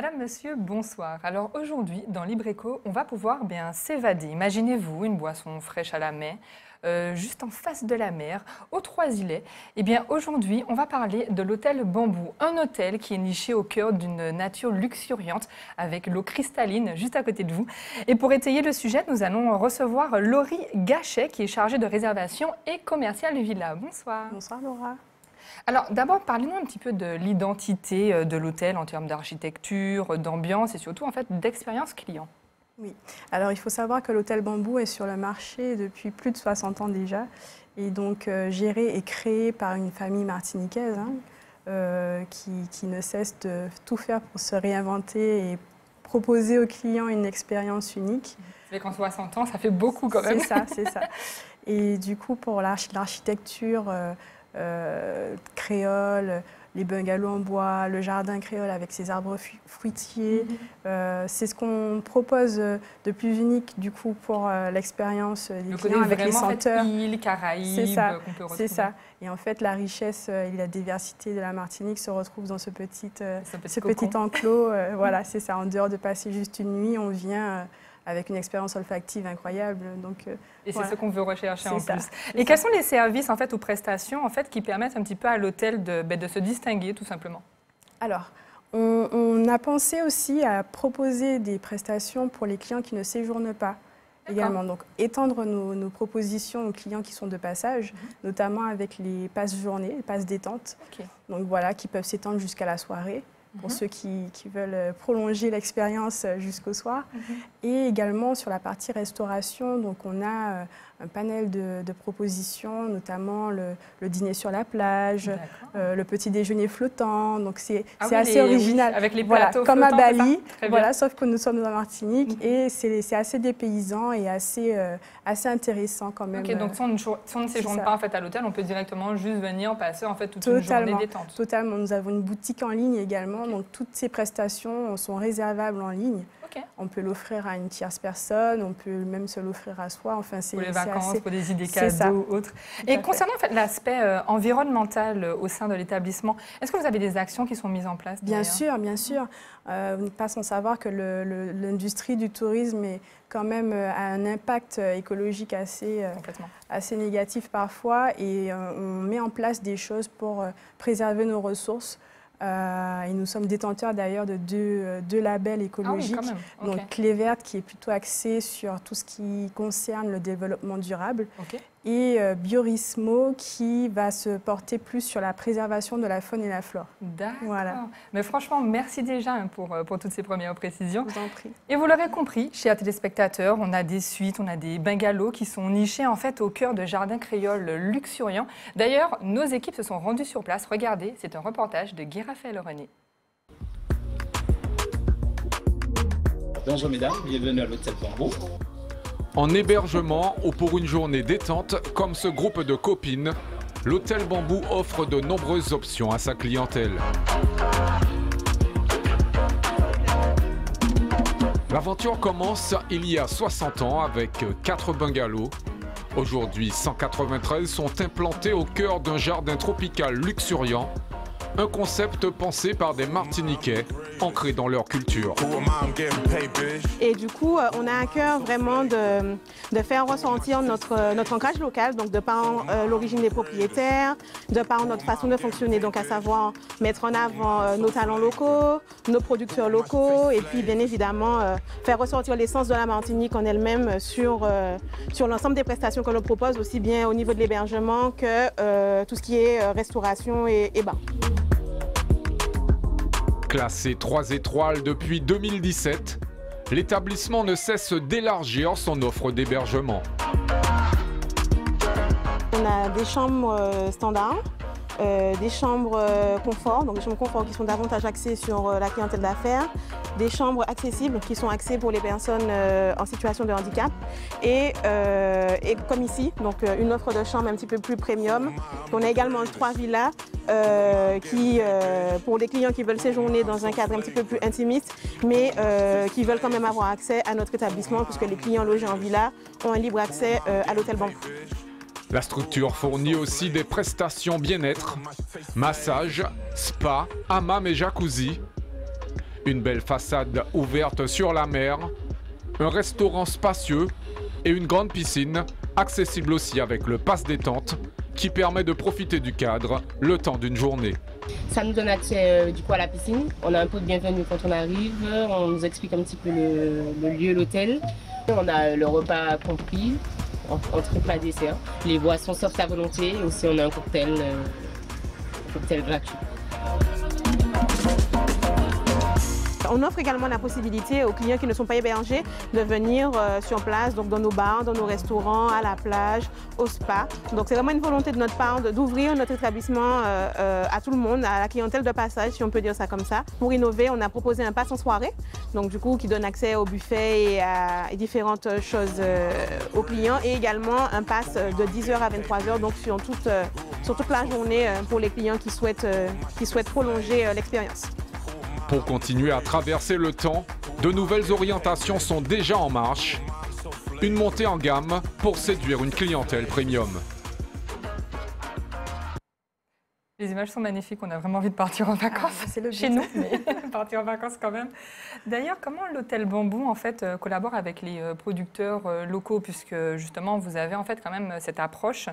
Madame, Monsieur, bonsoir. Alors aujourd'hui, dans Libreco, on va pouvoir bien s'évader. Imaginez-vous une boisson fraîche à la main, juste en face de la mer, aux Trois-Îlets. Eh bien aujourd'hui, on va parler de l'hôtel Bambou, un hôtel qui est niché au cœur d'une nature luxuriante, avec l'eau cristalline juste à côté de vous. Et pour étayer le sujet, nous allons recevoir Laurie Gachet, qui est chargée de réservation et commerciale villa. Bonsoir. Bonsoir Laura. Alors d'abord, parlez-nous un petit peu de l'identité de l'hôtel en termes d'architecture, d'ambiance et surtout en fait d'expérience client. Oui, alors il faut savoir que l'hôtel Bambou est sur le marché depuis plus de 60 ans déjà et donc géré et créé par une famille martiniquaise qui ne cesse de tout faire pour se réinventer et proposer aux clients une expérience unique. Mais qu'en 60 ans, ça fait beaucoup quand même. C'est ça. Et du coup, pour l'architecture créole, les bungalows en bois, le jardin créole avec ses arbres fruitiers. C'est ce qu'on propose de plus unique du coup pour l'expérience des clients avec les senteurs. Îles, Caraïbes, qu'on peut retrouver. C'est ça. Et en fait, la richesse et la diversité de la Martinique se retrouvent dans ce petit enclos. Voilà, c'est ça. En dehors de passer juste une nuit, on vient avec une expérience olfactive incroyable. Donc, et c'est ce qu'on veut rechercher en plus. Et quels sont les services en fait, ou prestations en fait, qui permettent un petit peu à l'hôtel de se distinguer tout simplement? Alors, on a pensé aussi à proposer des prestations pour les clients qui ne séjournent pas également. Donc, étendre nos propositions aux clients qui sont de passage, notamment avec les passes journées, les passes détente. Donc voilà, qui peuvent s'étendre jusqu'à la soirée, pour ceux qui veulent prolonger l'expérience jusqu'au soir. Et également sur la partie restauration, donc on a un panel de propositions, notamment le dîner sur la plage, le petit déjeuner flottant. Donc c'est assez original. Oui, avec les plateaux comme à flottants, Bali, voilà, sauf que nous sommes en Martinique et c'est assez dépaysant et assez intéressant quand même. Donc si on ne séjourne pas en fait, à l'hôtel, on peut directement juste venir passer en fait, toute une journée détente. Totalement. Nous avons une boutique en ligne également, donc toutes ces prestations sont réservables en ligne. On peut l'offrir à une tierce personne, on peut même se l'offrir à soi. Enfin, pour les vacances, pour des idées cadeaux ou autres. Et concernant en fait, l'aspect environnemental au sein de l'établissement, est-ce que vous avez des actions qui sont mises en place? Bien sûr. Vous n'êtes pas sans savoir que l'industrie du tourisme est quand même a un impact écologique assez négatif parfois. Et on met en place des choses pour préserver nos ressources. Et nous sommes détenteurs d'ailleurs de deux labels écologiques. Donc Clé Verte qui est plutôt axé sur tout ce qui concerne le développement durable et Biorismo qui va se porter plus sur la préservation de la faune et la flore. D'accord. Voilà. Mais franchement, merci déjà pour toutes ces premières précisions. Je vous en prie. Et vous l'aurez compris, chers téléspectateurs, on a des suites, on a des bungalows qui sont nichés en fait au cœur de jardins créoles luxuriants. D'ailleurs, nos équipes se sont rendues sur place. Regardez, c'est un reportage de Guy Raphaël René. Bonjour mesdames, bienvenue à l'hôtel Bambou. En hébergement ou pour une journée détente, comme ce groupe de copines, l'hôtel Bambou offre de nombreuses options à sa clientèle. L'aventure commence il y a 60 ans avec 4 bungalows. Aujourd'hui, 193 sont implantés au cœur d'un jardin tropical luxuriant. Un concept pensé par des Martiniquais, ancré dans leur culture. Et du coup, on a à cœur vraiment de faire ressentir notre ancrage local, donc de par l'origine des propriétaires, de par notre façon de fonctionner, donc à savoir mettre en avant nos talents locaux, nos producteurs locaux, et puis bien évidemment faire ressortir l'essence de la Martinique en elle-même sur l'ensemble des prestations que l'on propose, aussi bien au niveau de l'hébergement que tout ce qui est restauration et bar. Classé 3 étoiles depuis 2017, l'établissement ne cesse d'élargir son offre d'hébergement. On a des chambres standards, des chambres confort, donc des chambres confort qui sont davantage axées sur la clientèle d'affaires, des chambres accessibles qui sont axées pour les personnes en situation de handicap et comme ici, donc une offre de chambre un petit peu plus premium. On a également 3 villas pour les clients qui veulent séjourner dans un cadre un petit peu plus intimiste, mais qui veulent quand même avoir accès à notre établissement puisque les clients logés en villa ont un libre accès à l'hôtel Bambou. La structure fournit aussi des prestations bien-être, massage, spa, hammam et jacuzzi. Une belle façade ouverte sur la mer, un restaurant spacieux et une grande piscine, accessible aussi avec le pass détente, qui permet de profiter du cadre le temps d'une journée. Ça nous donne accès du coup à la piscine. On a un pot de bienvenue quand on arrive, on nous explique un petit peu le lieu, l'hôtel. On a le repas compris, entrée plat dessert. Les boissons soft à volonté et aussi on a un cocktail gratuit. On offre également la possibilité aux clients qui ne sont pas hébergés de venir sur place, donc dans nos bars, dans nos restaurants, à la plage, au spa. Donc c'est vraiment une volonté de notre part d'ouvrir notre établissement à tout le monde, à la clientèle de passage, si on peut dire ça comme ça. Pour innover, on a proposé un pass en soirée, donc du coup qui donne accès au buffet et à différentes choses aux clients, et également un pass de 10h à 23h, donc sur toute la journée pour les clients qui souhaitent prolonger l'expérience. Pour continuer à traverser le temps, de nouvelles orientations sont déjà en marche. Une montée en gamme pour séduire une clientèle premium. Les images sont magnifiques, on a vraiment envie de partir en vacances chez nous, mais partir en vacances quand même. D'ailleurs, comment l'hôtel Bambou en fait collabore avec les producteurs locaux, puisque justement vous avez en fait quand même cette approche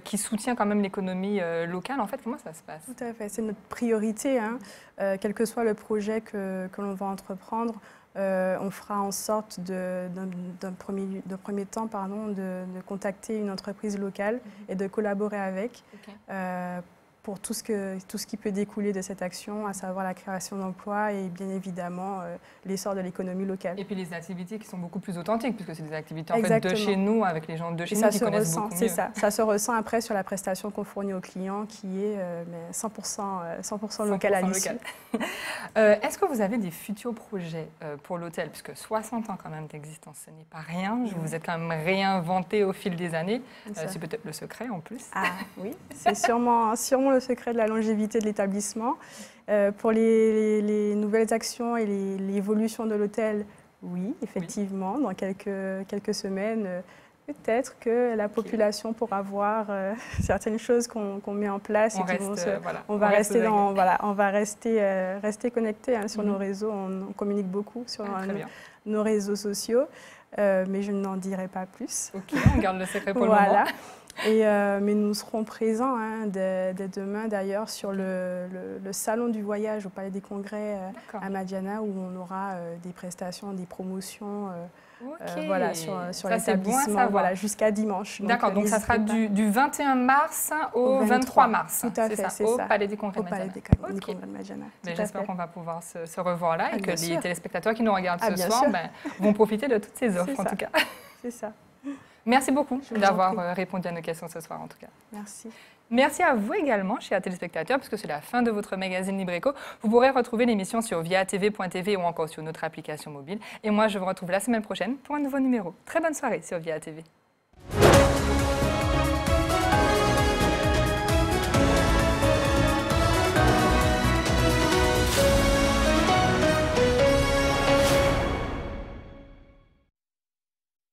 qui soutient quand même l'économie locale. En fait, comment ça se passe? Tout à fait, c'est notre priorité, hein. Quel que soit le projet que l'on va entreprendre. On fera en sorte d'un premier temps de contacter une entreprise locale et de collaborer avec. Pour tout ce qui peut découler de cette action, à savoir la création d'emplois et bien évidemment l'essor de l'économie locale. Et puis les activités qui sont beaucoup plus authentiques, puisque c'est des activités en fait, de chez nous, avec les gens de chez nous qui connaissent beaucoup mieux. C'est ça, ça se ressent après sur la prestation qu'on fournit aux clients qui est 100% locale à l'issue. Est-ce que vous avez des futurs projets pour l'hôtel, puisque 60 ans quand même d'existence, ce n'est pas rien, vous êtes quand même réinventé au fil des années, c'est peut-être le secret en plus. Ah oui, c'est sûrement le secret de la longévité de l'établissement. Pour les nouvelles actions et l'évolution de l'hôtel, oui, effectivement, dans quelques semaines, peut-être que la population pourra voir certaines choses qu'on met en place. On va rester connectés hein, sur nos réseaux, on communique beaucoup sur nos réseaux sociaux, mais je n'en dirai pas plus. Ok, on garde le secret pour le moment. Mais nous serons présents dès demain d'ailleurs sur le salon du voyage au Palais des Congrès à Madiana, où on aura des prestations, des promotions sur l'établissement jusqu'à dimanche. D'accord, donc ça sera du 21 mars au 23 mars. Tout à fait, c'est ça. Au Palais des Congrès de Madiana. J'espère qu'on va pouvoir se revoir là et que les téléspectateurs qui nous regardent ce soir vont profiter de toutes ces offres en tout cas. C'est ça. Merci beaucoup d'avoir répondu à nos questions ce soir, en tout cas. Merci. Merci à vous également, chers téléspectateurs, puisque c'est la fin de votre magazine Libreco. Vous pourrez retrouver l'émission sur viatv.tv ou encore sur notre application mobile. Et moi, je vous retrouve la semaine prochaine pour un nouveau numéro. Très bonne soirée sur Via TV.